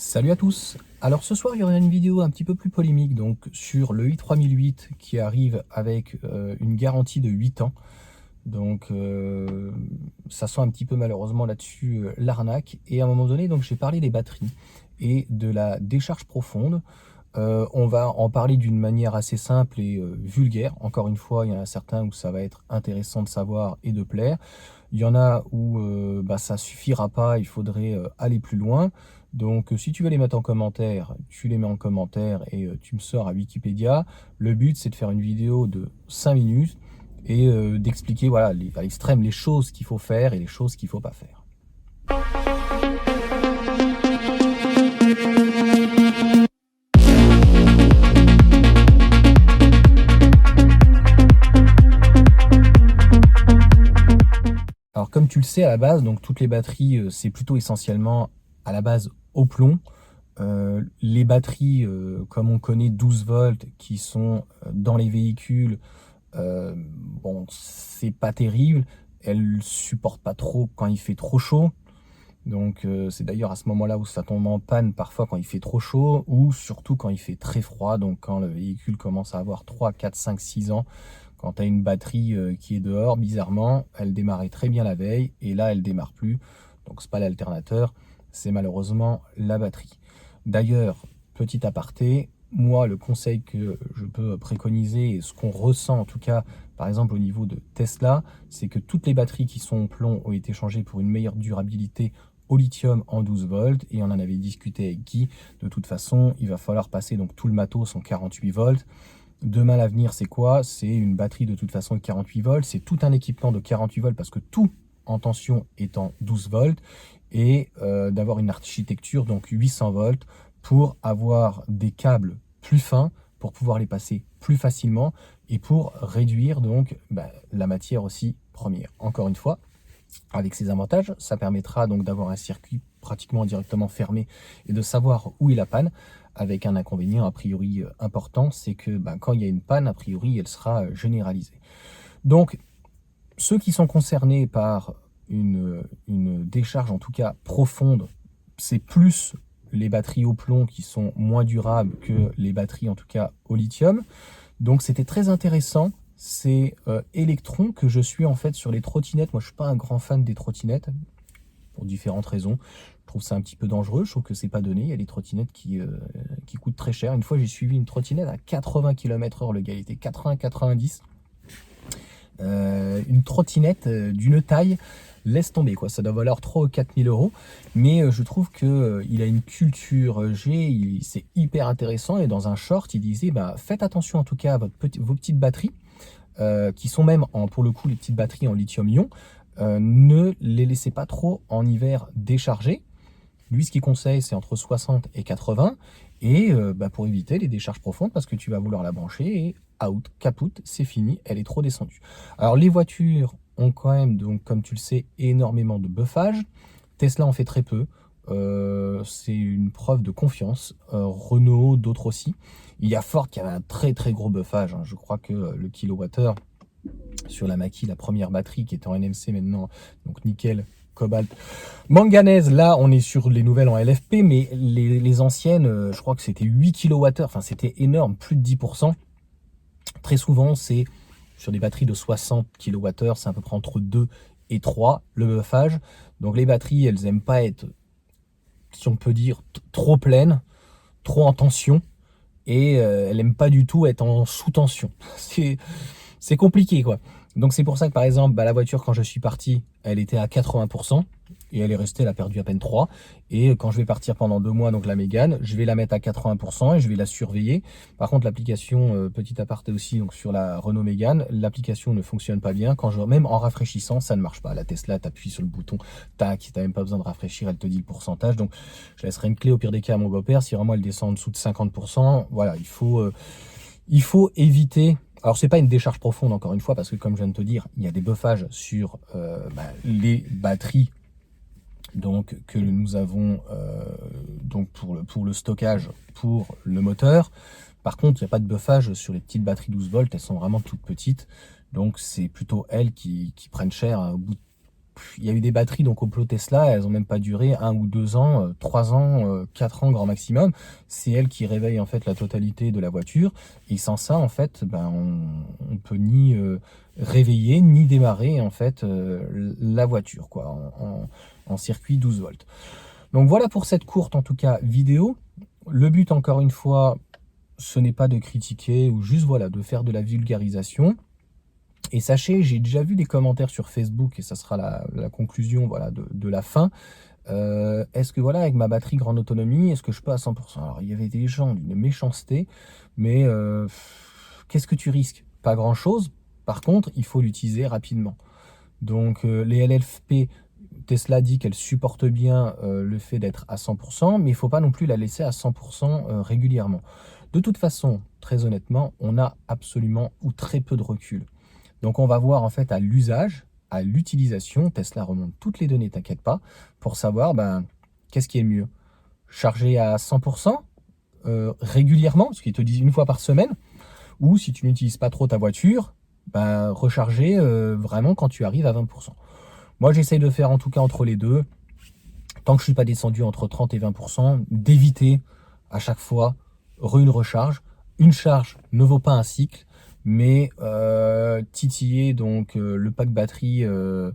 Salut à tous. Alors ce soir il y aura une vidéo un petit peu plus polémique donc sur le i3008 qui arrive avec une garantie de 8 ans. Donc ça sent un petit peu malheureusement là-dessus l'arnaque. Et à un moment donné donc j'ai parlé des batteries et de la décharge profonde. On va en parler d'une manière assez simple et vulgaire. Encore une fois, il y en a certains où ça va être intéressant de savoir et de plaire. Il y en a où ça suffira pas, il faudrait aller plus loin. Donc si tu veux les mettre en commentaire, tu les mets en commentaire et tu me sors à Wikipédia. Le but c'est de faire une vidéo de 5 minutes et d'expliquer voilà, à l'extrême les choses qu'il faut faire et les choses qu'il faut pas faire. Alors comme tu le sais à la base, donc toutes les batteries, c'est plutôt essentiellement à la base au plomb. Les batteries, comme on connaît 12 volts, qui sont dans les véhicules, bon, c'est pas terrible. Elles supportent pas trop quand il fait trop chaud. Donc c'est d'ailleurs à ce moment-là où ça tombe en panne, parfois quand il fait trop chaud, ou surtout quand il fait très froid, donc quand le véhicule commence à avoir 3, 4, 5, 6 ans. Quand tu as une batterie qui est dehors, bizarrement, elle démarrait très bien la veille, et là, elle démarre plus. Donc, c'est pas l'alternateur, c'est malheureusement la batterie. D'ailleurs, petit aparté, moi, le conseil que je peux préconiser, et ce qu'on ressent en tout cas, par exemple au niveau de Tesla, c'est que toutes les batteries qui sont au plomb ont été changées pour une meilleure durabilité au lithium en 12 volts, et on en avait discuté avec Guy. De toute façon, il va falloir passer donc tout le matos en 48 volts. Demain, l'avenir, c'est quoi? C'est une batterie de toute façon de 48 volts. C'est tout un équipement de 48 volts parce que tout en tension est en 12 volts. Et d'avoir une architecture, donc 800 volts, pour avoir des câbles plus fins, pour pouvoir les passer plus facilement et pour réduire donc la matière aussi première. Encore une fois, avec ces avantages, ça permettra donc d'avoir un circuit pratiquement directement fermé et de savoir où est la panne, avec un inconvénient a priori important, c'est que quand il y a une panne, a priori, elle sera généralisée. Donc, ceux qui sont concernés par une décharge, en tout cas profonde, c'est plus les batteries au plomb qui sont moins durables que les batteries, en tout cas au lithium. Donc, c'était très intéressant. C'est Electron que je suis en fait sur les trottinettes. Moi, je suis pas un grand fan des trottinettes pour différentes raisons. Je trouve ça un petit peu dangereux. Je trouve que c'est pas donné. Il y a des trottinettes qui coûtent très cher. Une fois, j'ai suivi une trottinette à 80 km/h. Le gars, il était 80-90. Une trottinette d'une taille, laisse tomber quoi. Ça doit valoir 3 ou 4 000 euros. Mais je trouve que il a une culture G. C'est hyper intéressant. Et dans un short, il disait faites attention en tout cas à vos petites batteries. Qui sont même, pour le coup, les petites batteries en lithium-ion, ne les laissez pas trop en hiver déchargées. Lui, ce qu'il conseille, c'est entre 60 et 80, et pour éviter les décharges profondes, parce que tu vas vouloir la brancher, et out, caput, c'est fini, elle est trop descendue. Alors, les voitures ont quand même, donc, comme tu le sais, énormément de buffage. Tesla en fait très peu. C'est une preuve de confiance. Renault, d'autres aussi. Il y a Ford qui avait un très très gros buffage. Je crois que le kilowattheure sur la Mach-E, la première batterie qui est en NMC maintenant, donc nickel, cobalt, manganèse, là on est sur les nouvelles en LFP, mais les anciennes, je crois que c'était 8 kWh, enfin c'était énorme, plus de 10%. Très souvent c'est sur des batteries de 60 kWh, c'est à peu près entre 2 et 3 le buffage. Donc les batteries, elles n'aiment pas être, si on peut dire, trop pleines, trop en tension, et elles n'aiment pas du tout être en sous-tension. C'est compliqué quoi. Donc c'est pour ça que par exemple, la voiture quand je suis parti, elle était à 80%, et elle est restée, elle a perdu à peine 3. Et quand je vais partir pendant 2 mois, donc la Mégane, je vais la mettre à 80% et je vais la surveiller. Par contre, l'application, petit aparté aussi, donc sur la Renault Mégane, l'application ne fonctionne pas bien. Même en rafraîchissant, ça ne marche pas. La Tesla, t'appuies sur le bouton, tac, t'as même pas besoin de rafraîchir, elle te dit le pourcentage. Donc je laisserai une clé au pire des cas à mon beau-père. Si vraiment elle descend en dessous de 50%, voilà, il faut éviter. Alors c'est pas une décharge profonde encore une fois, parce que comme je viens de te dire, il y a des buffages sur les batteries donc que nous avons donc pour le stockage, pour le moteur. Par contre, il n'y a pas de buffage sur les petites batteries 12 volts, elles sont vraiment toutes petites. Donc c'est plutôt elles qui prennent cher au bout il y a eu des batteries donc Oplo Tesla, elles ont même pas duré 1 ou 2 ans, 3 ans, 4 ans grand maximum. C'est elles qui réveillent en fait la totalité de la voiture. Et sans ça, en fait, ben, on peut ni réveiller ni démarrer en fait la voiture quoi, en circuit 12 volts. Donc voilà pour cette courte en tout cas vidéo. Le but encore une fois, ce n'est pas de critiquer ou juste voilà de faire de la vulgarisation. Et sachez, j'ai déjà vu des commentaires sur Facebook, et ça sera la conclusion voilà, de la fin. Est-ce que voilà, avec ma batterie grande autonomie, est-ce que je peux à 100%? Alors, il y avait des gens d'une méchanceté, mais qu'est-ce que tu risques? Pas grand-chose. Par contre, il faut l'utiliser rapidement. Donc, les LFP, Tesla dit qu'elle supporte bien le fait d'être à 100%, mais il ne faut pas non plus la laisser à 100% régulièrement. De toute façon, très honnêtement, on a absolument ou très peu de recul. Donc on va voir en fait à l'usage, à l'utilisation, Tesla remonte toutes les données, t'inquiète pas, pour savoir ben, qu'est-ce qui est le mieux. Charger à 100% régulièrement, ce qu'ils te disent une fois par semaine, ou si tu n'utilises pas trop ta voiture, ben, recharger vraiment quand tu arrives à 20%. Moi j'essaye de faire en tout cas entre les deux, tant que je ne suis pas descendu entre 30 et 20%, d'éviter à chaque fois une recharge. Une charge ne vaut pas un cycle, mais titiller donc le pack batterie, je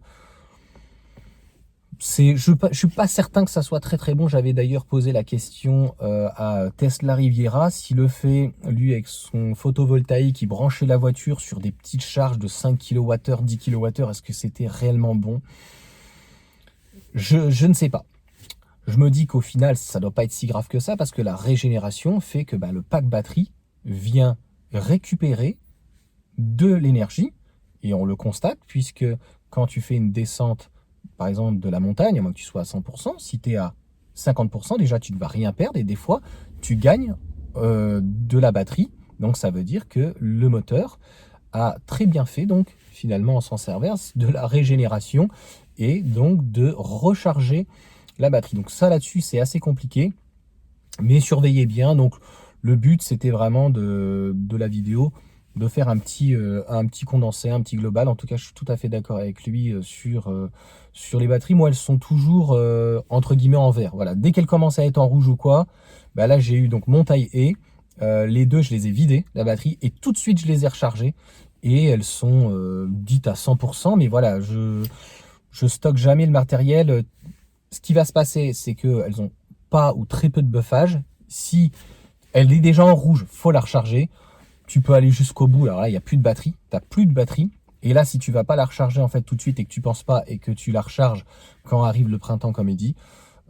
suis pas certain que ça soit très très bon. J'avais d'ailleurs posé la question à Tesla Riviera, s'il le fait lui avec son photovoltaïque qui branchait la voiture sur des petites charges de 5 kWh, 10 kWh, est-ce que c'était réellement bon? Je ne sais pas. Je me dis qu'au final, ça ne doit pas être si grave que ça, parce que la régénération fait que le pack batterie vient récupérer de l'énergie, et on le constate, puisque quand tu fais une descente, par exemple, de la montagne, à moins que tu sois à 100%, si tu es à 50%, déjà, tu ne vas rien perdre, et des fois, tu gagnes de la batterie. Donc, ça veut dire que le moteur a très bien fait, donc, finalement, en sens inverse, de la régénération, et donc de recharger la batterie. Donc ça là-dessus c'est assez compliqué, mais surveillez bien. Donc le but c'était vraiment de la vidéo de faire un petit condensé, un petit global. En tout cas je suis tout à fait d'accord avec lui sur les batteries. Moi elles sont toujours entre guillemets en vert. Voilà, dès qu'elles commencent à être en rouge ou quoi, là j'ai eu donc mon taille E, les deux je les ai vidées la batterie et tout de suite je les ai rechargées et elles sont dites à 100%. Mais voilà, je stocke jamais le matériel. Ce qui va se passer, c'est qu'elles n'ont pas ou très peu de buffage. Si elle est déjà en rouge, faut la recharger. Tu peux aller jusqu'au bout. Alors là, il n'y a plus de batterie. Tu n'as plus de batterie. Et là, si tu vas pas la recharger en fait tout de suite et que tu penses pas et que tu la recharges quand arrive le printemps, comme il dit,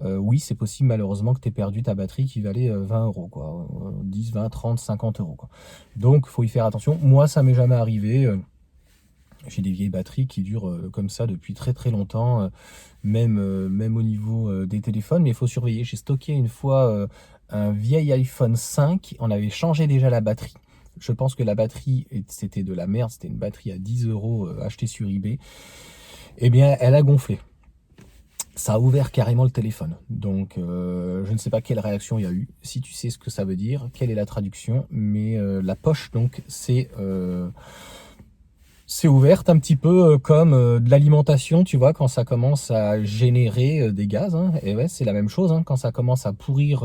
oui, c'est possible malheureusement que tu aies perdu ta batterie qui valait 20 euros, quoi. 10, 20, 30, 50 euros, quoi. Donc, il faut y faire attention. Moi, ça m'est jamais arrivé. J'ai des vieilles batteries qui durent comme ça depuis très très longtemps, même au niveau des téléphones. Mais il faut surveiller. J'ai stocké une fois un vieil iPhone 5. On avait changé déjà la batterie. Je pense que la batterie, c'était de la merde. C'était une batterie à 10 euros achetée sur eBay. Eh bien, elle a gonflé. Ça a ouvert carrément le téléphone. Donc, je ne sais pas quelle réaction il y a eu. Si tu sais ce que ça veut dire, quelle est la traduction. Mais la poche, donc, c'est ouverte un petit peu comme de l'alimentation, tu vois, quand ça commence à générer des gaz. Hein. Et ouais, c'est la même chose, hein, quand ça commence à pourrir,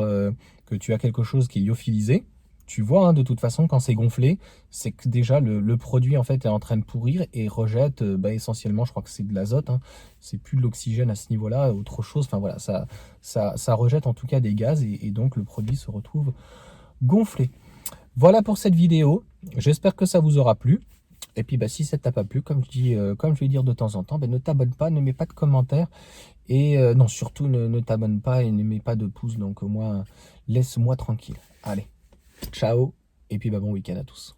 que tu as quelque chose qui est lyophilisé. Tu vois, hein, de toute façon, quand c'est gonflé, c'est que déjà le produit en fait est en train de pourrir et rejette essentiellement, je crois que c'est de l'azote. Hein. C'est plus de l'oxygène à ce niveau-là, autre chose. Enfin voilà, ça rejette en tout cas des gaz et donc le produit se retrouve gonflé. Voilà pour cette vidéo. J'espère que ça vous aura plu. Et puis si ça t'a pas plu, comme je vais dire de temps en temps, ne t'abonne pas, ne mets pas de commentaires. Et non, surtout ne t'abonne pas et ne mets pas de pouce. Donc au moins, laisse-moi tranquille. Allez, ciao. Et puis bon week-end à tous.